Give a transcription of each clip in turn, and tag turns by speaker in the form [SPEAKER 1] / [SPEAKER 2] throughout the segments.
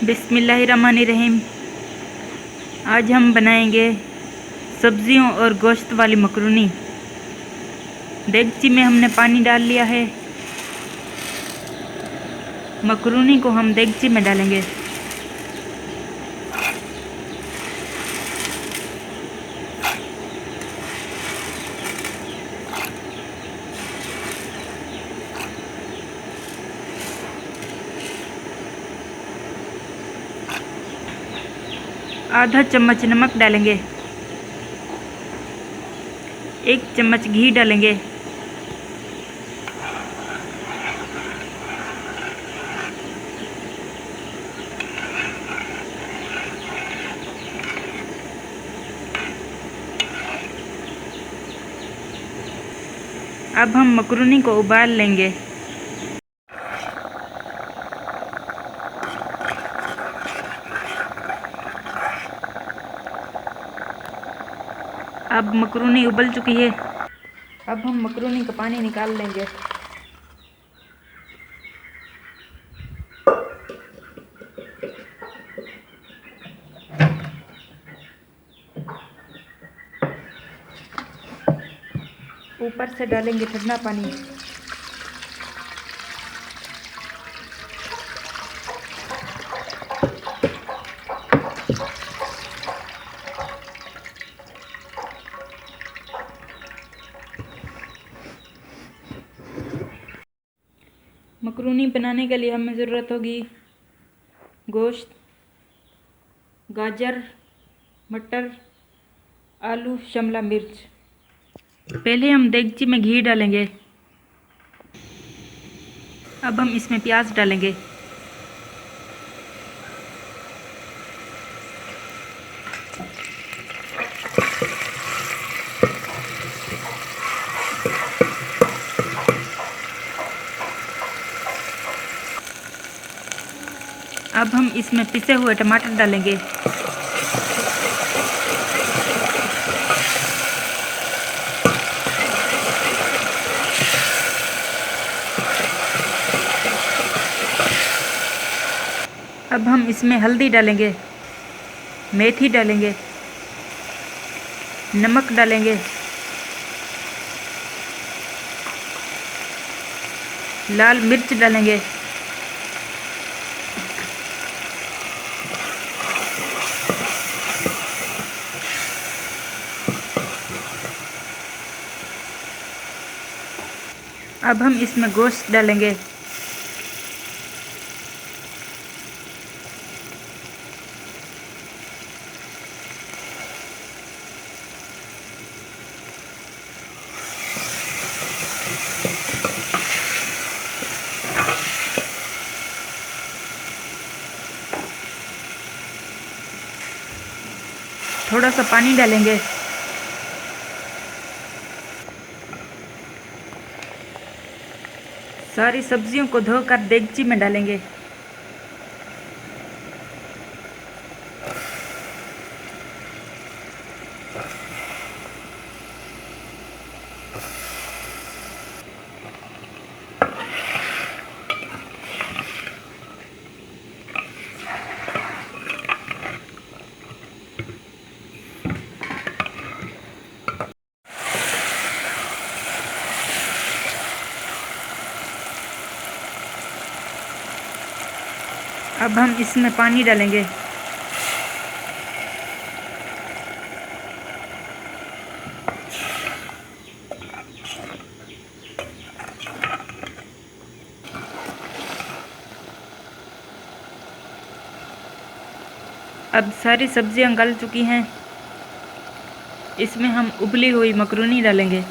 [SPEAKER 1] बिस्मिल्लाहिर्रहमानिर्रहीम। आज हम बनाएंगे सब्जियों और गोश्त वाली मकरूनी। देगची में हमने पानी डाल लिया है। मकरूनी को हम देगची में डालेंगे। आधा चम्मच नमक डालेंगे। 1 चम्मच घी डालेंगे। अब हम मकरूनी को उबाल लेंगे। अब मकरूनी उबल चुकी है। अब हम मकरूनी का पानी निकाल लेंगे। ऊपर से डालेंगे ठंडा पानी। मकरूनी बनाने के लिए हमें ज़रूरत होगी गोश्त, गाजर, मटर, आलू, शिमला मिर्च। पहले हम देगची में घी डालेंगे। अब हम इसमें प्याज डालेंगे। अब हम इसमें पिसे हुए टमाटर डालेंगे। अब हम इसमें हल्दी डालेंगे, मेथी डालेंगे, नमक डालेंगे, लाल मिर्च डालेंगे। अब हम इसमें गोश्त डालेंगे। थोड़ा सा पानी डालेंगे। सारी सब्जियों को धोकर देगची में डालेंगे। अब हम इसमें पानी डालेंगे। अब सारी सब्जियां गल चुकी हैं। इसमें हम उबली हुई मकरूनी डालेंगे।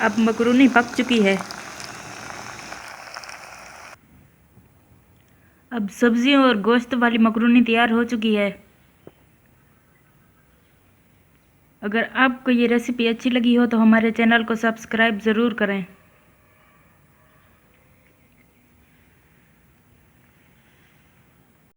[SPEAKER 1] अब मकरूनी पक चुकी है। अब सब्जियों और गोश्त वाली मकरूनी तैयार हो चुकी है। अगर आपको ये रेसिपी अच्छी लगी हो तो हमारे चैनल को सब्सक्राइब ज़रूर करें।